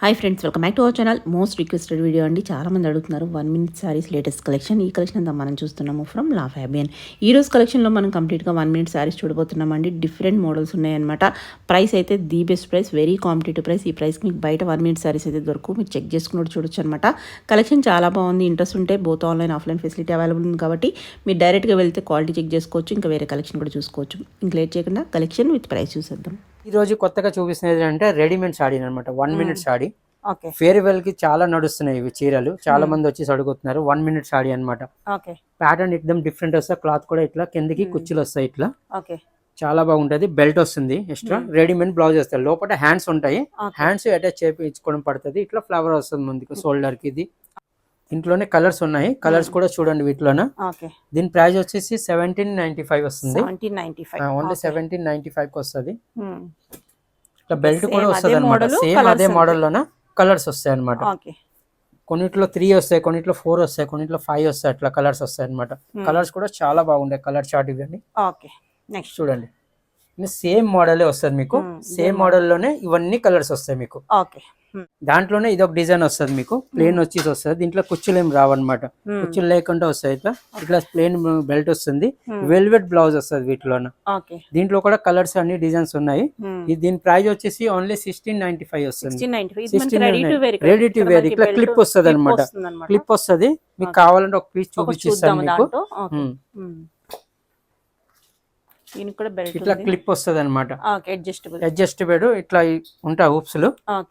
Hi friends, welcome back to our channel. Most requested video అండి. చాలామంది అడుగుతున్నారు 1 minute saris latest collection. ఈ collection అంతా మనం చూస్తున్నాము ఫ్రమ్ లా ఫ్యాబియన్. ఈ రోజు కలెక్షన్లో మనం కంప్లీట్గా 1 మినిట్ శారీస్ చూడబోతున్నామండి. డిఫరెంట్ మోడల్స్ ఉన్నాయన్నమాట. ప్రైస్ అయితే the best price, very competitive price. ఈ ప్రైస్కి మీకు బయట 1 మినిట్ శారీస్ అయితే దొరకు, మీరు చెక్ చేసుకుని చూడొచ్చు అనమాట. కలెక్షన్ చాలా బాగుంది. ఇంట్రెస్ట్ ఉంటే both online offline facility available ఉంది కాబట్టి మీరు డైరెక్ట్గా వెళ్తే క్వాలిటీ చెక్ చేసుకోవచ్చు, ఇంకా వేరే కలెక్షన్ కూడా చూసుకోవచ్చు. ఇంకా లేట్ చేయకుండా కలెక్షన్ విత్ ప్రైస్ చూసేద్దాం. ఈ రోజు కొత్తగా చూపిస్తున్నది అంటే రెడీమేడ్ సాడీ అనమాట. 1 మినిట్ సాడీ. ఓకే. ఫేర్వెల్ కి చాలా నడుస్తున్నాయి ఇవి చీరలు. చాలా మంది వచ్చి అడుగుతున్నారు. 1 మినిట్ సాడీ అనమాట. ఓకే. ప్యాటర్న్ ఎక్దమ్ డిఫరెంట్ వస్తుంది. క్లాత్ కూడా ఇట్లా కిందకి కుర్చీలు వస్తాయి ఇట్లా. ఓకే. చాలా బాగుంటది. బెల్ట్ వస్తుంది ఎక్స్ట్రా. రెడీమేడ్ బ్లౌజ్ వస్తాయి. లోపల హ్యాండ్స్ ఉంటాయి. హ్యాండ్స్ అటాచ్ చేయించుకోవడం పడుతుంది. ఇట్లా ఫ్లవర్ వస్తుంది ముందుకు షోల్డర్ కి. ఇది ఇంట్లోనే కలర్స్ ఉన్నాయి. కలర్స్ కూడా చూడండి వీటిలోన. దీని ప్రైస్ వచ్చేసి 1795 వస్తుంది. ఓన్లీ 1795 కి వస్తుంది. ఇట్లా బెల్ట్ కూడా వస్తుంది అనమాట. సేమ్ అదే మోడల్ లోన కలర్స్ వస్తాయి అనమాట. కొన్నిట్లో 3 వస్తాయి, కొన్నిట్లో 4 వస్తాయి, కొన్నిట్లో 5 వస్తాయి. అట్లా కలర్స్ వస్తాయి అనమాట. కలర్స్ కూడా చాలా బాగుంటాయి. కలర్ చార్ట్ ఇవన్నీ చూడండి. సేమ్ మోడలే వస్తుంది మీకు. సేమ్ మోడల్ లోనే ఇవన్నీ కలర్స్ వస్తాయి మీకు. దాంట్లోనే ఇదొక డిజైన్ వస్తుంది మీకు. ప్లేన్ వచ్చేసి వస్తుంది. దీంట్లో కుచ్చులు ఏం రావన్నమాట. కుచ్చులు లేకుండా వస్తాయి. ఇట్లా ప్లేన్ బెల్ట్ వస్తుంది. వెల్వెట్ బ్లౌజ్ వస్తుంది వీటిలోన. దీంట్లో కూడా కలర్స్ అన్ని డిజైన్స్ ఉన్నాయి. దీని ప్రైస్ వచ్చేసి ఓన్లీ 1695 వస్తుంది. Ready to wear. ఇట్లా క్లిప్ వస్తుంది అనమాట. క్లిప్ వస్తుంది. మీకు కావాలంటే ఒక పీస్ చూపించిస్తాను మీకు. ఇట్లా క్లిప్ వస్తుంది అనమాట. అడ్జస్టబుల్ ఇట్లా ఉంటాయి హూప్స్లు.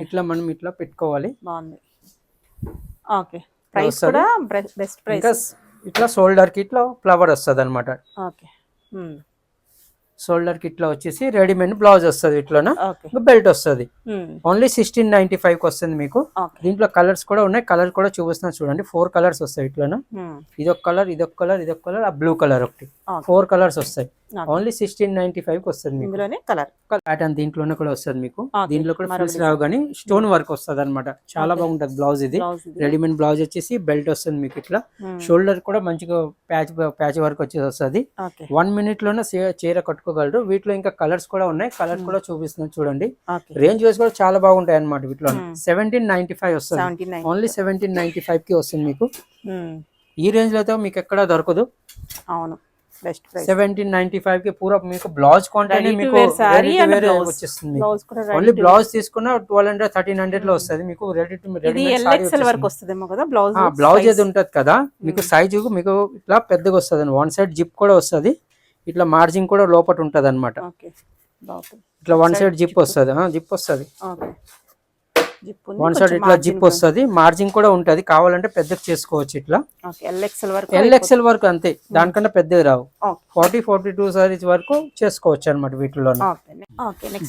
ఇట్లా మనం ఇట్లా పెట్టుకోవాలి. ఇట్లా షోల్డర్ కి ఇట్లా ఫ్లవర్ వస్తుంది అనమాట. షోల్డర్ కి ఇట్లా వచ్చేసి రెడీమేడ్ బ్లౌజ్ వస్తుంది. ఇట్లా బెల్ట్ వస్తుంది. ఓన్లీ 1695 కి వస్తుంది మీకు. దీంట్లో కలర్స్ కూడా ఉన్నాయి. కలర్ కూడా చూపిస్తున్నా చూడండి. 4 కలర్స్ వస్తాయి. ఇట్లా ఇదొక కలర్, ఇదొక కలర్, ఇదొక కలర్, ఆ బ్లూ కలర్ ఒకటి. 4 కలర్స్ వస్తాయి. ఓన్లీ 1695 కి వస్తుంది మీకు. ప్యాటర్న్ దీంట్లోనే కూడా వస్తుంది మీకు. దీంట్లో కూడా ఫ్రిల్స్ రావు కానీ స్టోన్ వర్క్ వస్తుంది అనమాట. చాలా బాగుంటది బ్లౌజ్. ఇది రెడీమేడ్ బ్లౌజ్ వచ్చేసి బెల్ట్ వస్తుంది మీకు. ఇట్లా షోల్డర్ కూడా మంచిగా ప్యాచ్ వర్క్ వచ్చేసి వస్తుంది. 1 మినిట్ లోనే చీర కట్టుకోగలరు. వీటిలో ఇంకా కలర్స్ కూడా ఉన్నాయి. కలర్స్ కూడా చూపిస్తున్నాను చూడండి. రేంజ్ వైస్ కూడా చాలా బాగుంటాయి అనమాట. వీటిలో 1795 వస్తుంది. ఓన్లీ 1795 కి వస్తుంది మీకు. ఈ రేంజ్ లో అయితే మీకు ఎక్కడ దొరకదు. అవును. 1795 కి పూరా మీకు బ్లౌజ్ క్వాంటిటీ మీకు వచ్చేస్తుంది. ఓన్లీ బ్లౌజ్ తీసుకున్న 1200 1300 లో వస్తుంది మీకు. బ్లౌజ్ ఏది ఉంటది కదా మీకు సైజు మీకు ఇట్లా పెద్దగా వస్తుంది. 1 సైడ్ జిప్ కూడా వస్తుంది. ఇట్లా మార్జిన్ కూడా లోపల ఉంటది అనమాట. ఇట్లా 1 సైడ్ జిప్ వస్తుంది. జిప్ వస్తుంది. 1 సైడ్ ఇట్లా జిప్ వస్తుంది. మార్జిన్ కూడా ఉంటది. కావాలంటే పెద్దగా చేసుకోవచ్చు. ఇట్లా ఎల్ఎక్స్ఎల్ వరకు అంతే. దానికన్నా పెద్దగా రావు. 40-42 సారీస్ వరకు చేసుకోవచ్చు అనమాట వీటిలో.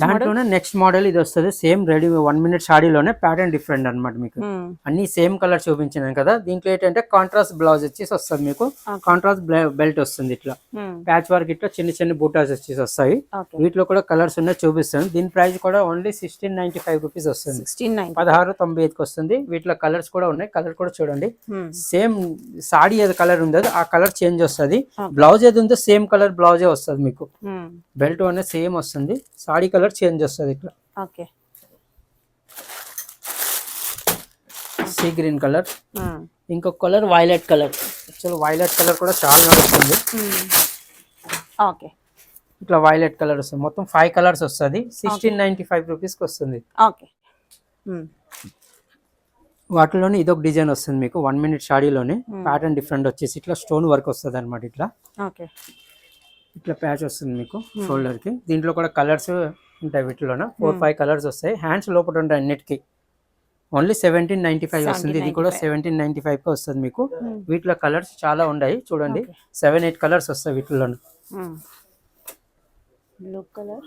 దాంట్లోనే నెక్స్ట్ మోడల్ ఇది వస్తుంది. సేమ్ రెడీ 1 మినిట్ సాడీలోనే ప్యాటర్న్ డిఫరెంట్ అనమాట. మీకు అన్ని సేమ్ కలర్ చూపించినాను కదా. దీంట్లో ఏంటంటే కాంట్రాస్ట్ బ్లౌజ్ వచ్చేసి వస్తుంది మీకు. కాంట్రాస్ట్ బెల్ట్ వస్తుంది. ఇట్లా ప్యాచ్ వర్క్ ఇట్లా చిన్న చిన్న బూటాస్ వచ్చేసి వస్తాయి. వీటిలో కూడా కలర్స్ ఉన్నాయి చూపిస్తాను. దీని ప్రైస్ కూడా ఓన్లీ 1695 రూపీస్ వస్తుంది. 1695 కి వస్తుంది. వీటిలో కలర్స్ కూడా ఉన్నాయి. కలర్ కూడా చూడండి. సేమ్ సాడీ ఏది కలర్ ఉందో ఆ కలర్ చేంజ్ వస్తుంది. బ్లౌజ్ ఏది ఉందో సేమ్ కలర్ బ్లౌజే వస్తుంది మీకు. బెల్ట్ అనేది సేమ్ వస్తుంది. సాడీ కలర్ చేంజ్ వస్తుంది. ఇట్లా సీ గ్రీన్ కలర్, ఇంకొక colour violet colour. Actual violet colour కూడా చాలా నడుస్తుంది. ఇట్లా వైలెట్ కలర్ వస్తుంది. మొత్తం 5 కలర్స్ వస్తుంది. 1695 రూపీస్ కి వస్తుంది. వాటిలోనే ఇదొక డిజైన్ వస్తుంది మీకు. 1 మినిట్ సాడీలోనే ప్యాటర్న్ డిఫరెంట్ వచ్చేసి ఇట్లా స్టోన్ వర్క్ వస్తుంది అనమాట. ఇట్లా ఇట్లా ప్యాచ్ వస్తుంది మీకు షోల్డర్ కి. దీంట్లో కూడా కలర్స్ ఉంటాయి. వీటిలోన 4-5 కలర్స్ వస్తాయి. హ్యాండ్స్ లోపల ఉంటాయి అన్నిటికి. ఓన్లీ 1795 వస్తుంది. ఇది కూడా 1795 కి వస్తుంది మీకు. వీటిలో కలర్స్ చాలా ఉన్నాయి చూడండి. 7-8 కలర్స్ వస్తాయి వీటిలోన. బ్లూ కలర్,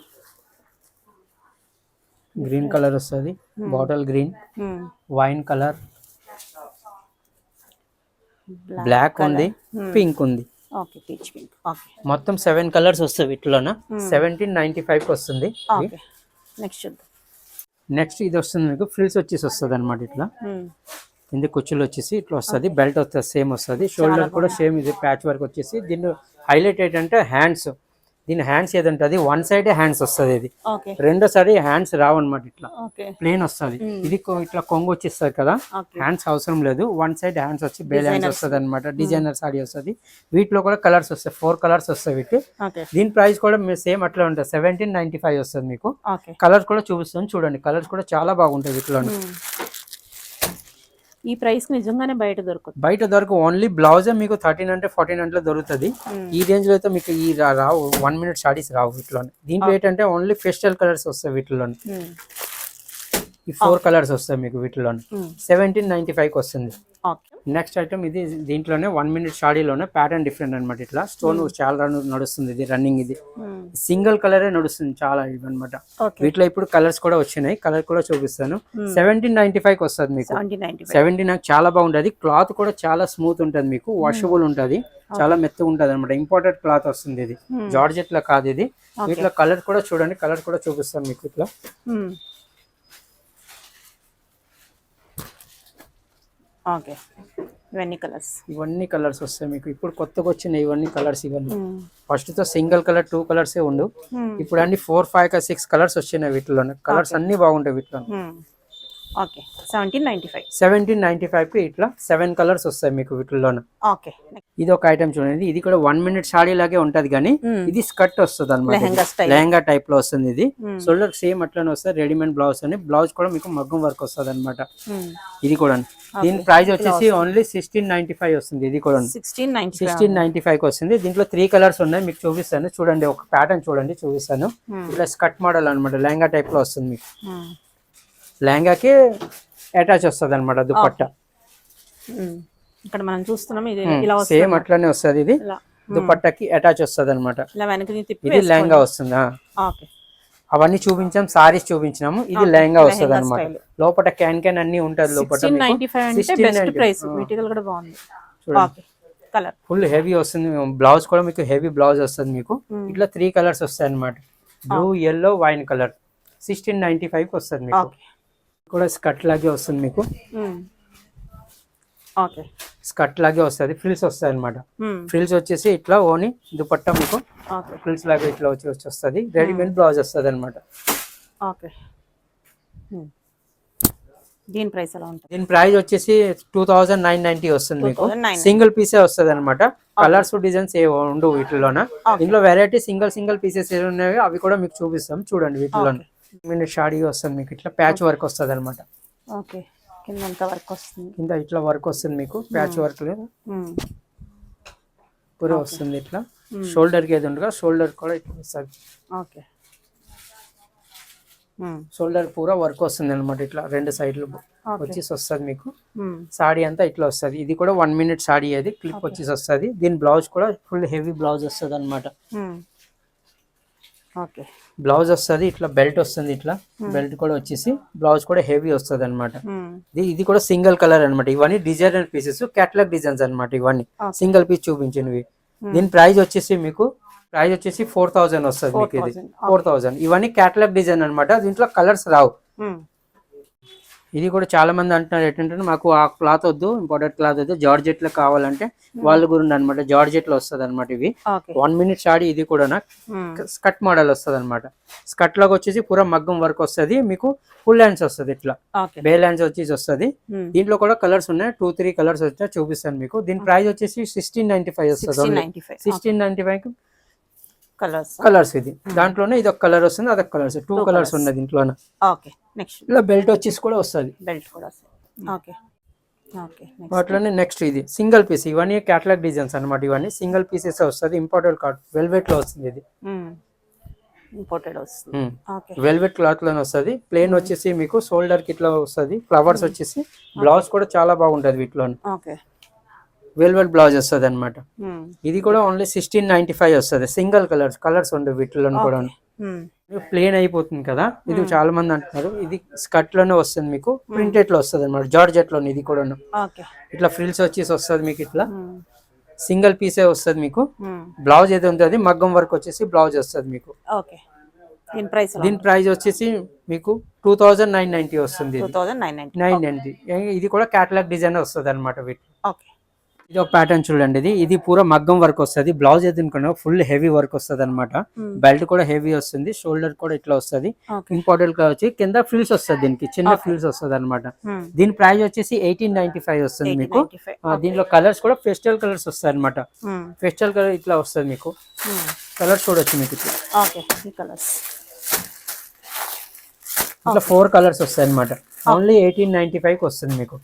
గ్రీన్ కలర్ వస్తుంది. Bottle green, wine colour, black ఉంది, పింక్ ఉంది. మొత్తం 7 కలర్స్ వస్తాయి వీటిలోన. 1795 కి వస్తుంది. నెక్స్ట్ ఇది వస్తుంది మీకు. ఫ్రిల్స్ వచ్చేసి వస్తుంది అనమాట. ఇట్లా కింద కుచ్చులు వచ్చేసి ఇట్లా వస్తుంది. బెల్ట్ వస్తుంది సేమ్ వస్తుంది. షోల్డర్ కూడా సేమ్ ఇది ప్యాచ్ వర్క్ వచ్చేసి. దీన్ని హైలైట్ ఏంటంటే హ్యాండ్స్. దీని హ్యాండ్స్ ఏది ఉంటుంది వన్ సైడ్ హ్యాండ్స్ వస్తుంది ఇది, ఓకే రెండోసారి హ్యాండ్స్ రావన్నమాట, ఇట్లా ఓకే ప్లేన్ వస్తుంది. ఇది ఇట్లా కొంగు వచ్చిస్తుంది కదా, ఓకే హ్యాండ్స్ అవసరం లేదు, వన్ సైడ్ హ్యాండ్స్ వచ్చి బేల్ హ్యాండ్స్ వస్తుంది అనమాట. డిజైనర్ సారీ వస్తుంది. వీటిలో కూడా కలర్స్ వస్తాయి, 4 కలర్స్ వస్తాయి వీటి. ఓకే దీని ప్రైస్ కూడా సేమ్ అట్లా ఉంటుంది, 1795 వస్తుంది మీకు. ఓకే కలర్స్ కూడా చూపిస్తాను చూడండి, కలర్స్ కూడా చాలా బాగుంటాయి వీటిలో. ఈ ప్రైస్ నిజంగానే బయట దొరకదు. బయట దొరకు ఓన్లీ బ్లౌజే మీకు 1300 1400 దొరుకుతుంది. ఈ రేంజ్ లో అయితే మీకు ఈ రావు 1 మినిట్ సారీస్ రావు వీటిలోనే. దీంట్లో ఏంటంటే ఓన్లీ ఫెస్టల్ కలర్స్ వస్తాయి వీటిలోనే. ఈ 4 కలర్స్ వస్తాయి మీకు వీటిలోనే. 1795 వస్తుంది. ఓకే నెక్స్ట్ ఐటమ్ ఇది, దీంట్లోనే 1 మినిట్ సాడీలోనే ప్యాటర్న్ డిఫరెంట్ అనమాట. ఇట్లా స్టోన్ చాలా నడుస్తుంది, ఇది రన్నింగ్, ఇది సింగిల్ కలరే నడుస్తుంది చాలా ఇవన్నమాట. వీటిలో ఇప్పుడు కలర్స్ కూడా వచ్చినాయి, కలర్ కూడా చూపిస్తాను. 1795 వస్తుంది మీకు. 17 నాకు చాలా బాగుంటది. క్లాత్ కూడా చాలా స్మూత్ ఉంటుంది మీకు, వాషబుల్ ఉంటది, చాలా మెత్తగా ఉంటది అనమాట. ఇంపోర్టెడ్ క్లాత్ వస్తుంది ఇది, జార్జెట్ లా కాదు ఇది. వీటిలో కలర్ కూడా చూడండి, కలర్ కూడా చూపిస్తాను మీకు ఇట్లా. ఓకే ఇవన్నీ కలర్స్ వస్తాయి మీకు. ఇప్పుడు కొత్తగా వచ్చిన ఇవన్నీ కలర్స్, ఇవన్నీ ఫస్ట్ తో సింగిల్ కలర్ 2 కలర్స్ ఉండు, ఇప్పుడు అన్ని 4 5 6 కలర్స్ వచ్చినాయి వీటిలోనే. కలర్స్ అన్ని బాగుంటాయి వీటిలో. ఓకే 1795 కి ఇట్లా 7 కలర్స్ వస్తాయి మీకు వీటిలోనే. ఓకే ఇది ఒక ఐటమ్ చూడండి, ఇది కూడా 1 మినిట్ సాడీ లాగే ఉంటది కానీ ఇది స్కర్ట్ వస్తుంది అనమాట, లెహంగా టైప్ లో వస్తుంది ఇది. షోల్డర్ సేమ్ అట్లానే వస్తుంది, రెడీమేడ్ బ్లౌజ్ అని. బ్లౌజ్ కూడా మీకు మగ్గం వర్క్ వస్తుంది అనమాట. ఇది కూడా దీని ప్రైస్ వచ్చేసి ఓన్లీ 1695 వస్తుంది. ఇది కూడా 1695 కి వస్తుంది. దీంట్లో 3 కలర్స్ ఉన్నాయి, మీకు చూపిస్తాను చూడండి. ఒక ప్యాటర్న్ చూడండి చూపిస్తాను. ఇట్లా స్కర్ట్ మోడల్ అనమాట, లెహంగా టైప్ లో వస్తుంది మీకు. లెహంగాకి అటాచ్ వస్తుంది అనమాట దుపట్టా. ఇక్కడ మనం చూస్తున్నాం, ఇది ఇలా సేమ్ అట్లానే వస్తుంది. ఇది దుపట్టాకి అటాచ్ వస్తుంది అనమాట. ఇది లెహంగా వస్తుందా, అవన్నీ చూపించాం, సారీస్ చూపించినాము. ఇది లెహంగా వస్తుంది అనమాట. లోపల క్యాన్ అన్ని ఉంటది లోపల. ఫుల్ హెవీ వస్తుంది. బ్లౌజ్ కూడా మీకు హెవీ బ్లౌజ్ వస్తుంది మీకు. ఇట్లా 3 కలర్స్ వస్తాయి అనమాట, బ్లూ ఎల్లో వైన్ కలర్. 1695 కి వస్తుంది మీకు. కూడా స్కర్ట్ లాగే వస్తుంది మీకు. స్కర్ట్ లాగే వస్తుంది, ఫ్రిల్స్ వస్తాయి అనమాట. ఫ్రిల్స్ వచ్చేసి ఇట్లా ఓని దుపట్టా మీకు ఫ్రిల్స్ లాగా ఇట్లా వస్తుంది. రెడీమేడ్ బ్లౌజ్ వస్తుంది అనమాట. దీని ప్రైస్ ఎలా ఉంటుంది? దీని ప్రైస్ వచ్చేసి 2990 వస్తుంది మీకు. సింగిల్ పీసే వస్తుంది అనమాట. కలర్స్ డిజైన్స్ ఏ ఉండవు వీటిలోన. దీంట్లో వెరైటీ సింగిల్ పీసెస్ ఏ ఉన్నాయో అవి కూడా మీకు చూపిస్తాం చూడండి. వీటిలో మినిట్ షాడీ వస్తుంది మీకు, ఇట్లా ప్యాచ్ వర్క్ వస్తుంది అనమాట. కింద ఇట్లా వర్క్ వస్తుంది మీకు, ప్యాచ్ వర్క్ పూర వస్తుంది ఇట్లా. షోల్డర్ కి ఏది ఉండగా షోల్డర్ కూడా ఇట్లా వస్తుంది. షోల్డర్ పూరా వర్క్ వస్తుంది అనమాట. ఇట్లా 2 సైడ్లు వచ్చేసి వస్తుంది మీకు. సాడీ అంతా ఇట్లా వస్తుంది. ఇది కూడా 1 మినిట్ సాడీ, అది క్లిప్ వచ్చేసి వస్తుంది. దీని బ్లౌజ్ కూడా ఫుల్ హెవీ బ్లౌజ్ వస్తుంది అనమాట. బ్లౌజ్ వస్తుంది ఇట్లా, బెల్ట్ వస్తుంది ఇట్లా, బెల్ట్ కూడా వచ్చేసి బ్లౌజ్ కూడా హెవీ వస్తుంది అనమాట. ఇది కూడా సింగిల్ కలర్ అనమాట. ఇవన్నీ డిజైనర్ పీసెస్, క్యాటలాగ్ డిజైన్స్ అనమాట. ఇవన్నీ సింగిల్ పీస్ చూపించినవి. దీని ప్రైస్ వచ్చేసి మీకు 4000 వస్తుంది మీకు. ఇది 4000. ఇవన్నీ క్యాటలాగ్ డిజైన్ అనమాట. దీంట్లో కలర్స్ రావు. ఇది కూడా చాలా మంది అంటున్నారు ఏంటంటే మాకు ఆ క్లాత్ వద్దు, ఇంపార్టెంట్ క్లాత్ వద్దు, జార్జెట్ లో కావాలంటే వాళ్ళ గురించి అనమాట. జార్జెట్ లో వస్తుంది అనమాట ఇవి. 1 మినిట్ సాడీ. ఇది కూడా స్కర్ట్ మోడల్ వస్తుంది అనమాట. స్కర్ట్ లాగా వచ్చేసి పూరా మగ్గం వర్క్ వస్తుంది మీకు. ఫుల్ హ్యాండ్స్ వస్తుంది ఇట్లా, బేల్ హ్యాండ్స్ వచ్చేసి వస్తుంది. దీంట్లో కూడా కలర్స్ ఉన్నాయి, 2-3 కలర్స్ వచ్చా చూపిస్తాను మీకు. దీని ప్రైస్ వచ్చేసి 1695 వస్తుంది. 1695 కలర్స్. ఇది దాంట్లోనే ఇది ఒక కలర్ వస్తుంది, అదొక కలర్స్, 2 కలర్స్ ఉన్నాయి దీంట్లోనే. ఇలా బెల్ట్ వచ్చేసి కూడా వస్తుంది. వాటిలోనే నెక్స్ట్ ఇది సింగిల్ పీస్. ఇవన్నీ క్యాటలాగ్ డిజైన్స్ అనమాట. ఇవన్నీ సింగిల్ పీసెస్ వస్తుంది. ఇంపోర్టెడ్ క్లాత్ వెల్వెట్ లో వస్తుంది. ఇది వెల్వెట్ క్లాత్ లోనే వస్తుంది. ప్లేన్ వచ్చేసి మీకు షోల్డర్ కి ఇట్లా వస్తుంది. ఫ్లవర్స్ వచ్చేసి బ్లౌజ్ కూడా చాలా బాగుంటది వీటిలోనే. వెల్వెట్ బ్లౌజ్ వస్తుంది అనమాట. ఇది కూడా ఓన్లీ 1695 వస్తుంది. సింగిల్ కలర్స్ ఉండవు వీటిలో కూడా. ప్లేన్ అయిపోతుంది కదా, ఇది చాలా మంది అంటున్నారు. ఇది స్కర్ట్ లోనే వస్తుంది మీకు, ప్రింటెడ్ లో వస్తుంది అనమాట, జార్జెట్ లోనే. ఇది కూడా ఇట్లా ఫ్రిల్స్ వచ్చేసి వస్తుంది మీకు. ఇట్లా సింగిల్ పీసే వస్తుంది మీకు. బ్లౌజ్ ఏది ఉంటుంది మగ్గం వర్క్ వచ్చేసి బ్లౌజ్ వస్తుంది మీకు. దీని ప్రైస్ వచ్చేసి మీకు 2990 వస్తుంది. 990. ఇది కూడా క్యాటలాగ్ డిజైన్ వస్తుంది అనమాట వీటి. ఇది ఒక ప్యాటర్న్ చూడండి, ఇది పూరా మగ్గం వర్క్ వస్తుంది. బ్లౌజ్ అయితే ఫుల్ హెవీ వర్క్ వస్తుంది అనమాట. బెల్ట్ కూడా హెవీ వస్తుంది, షోల్డర్ కూడా ఇట్లా వస్తుంది. ఇంపార్టెంట్ గా వచ్చి కింద ఫ్రిల్స్ వస్తుంది, దీనికి చిన్న ఫ్రిల్స్ వస్తుంది అనమాట. దీని ప్రైస్ వచ్చేసి 1895 వస్తుంది మీకు. దీంట్లో కలర్స్ కూడా ఫెస్టల్ కలర్స్ వస్తాయి అనమాట. ఫెస్టల్ కలర్ ఇట్లా వస్తుంది మీకు. కలర్స్ చూడొచ్చు మీకు ఇట్లా 4 కలర్స్ వస్తాయి అనమాట. ఓన్లీ 1895 వస్తుంది మీకు.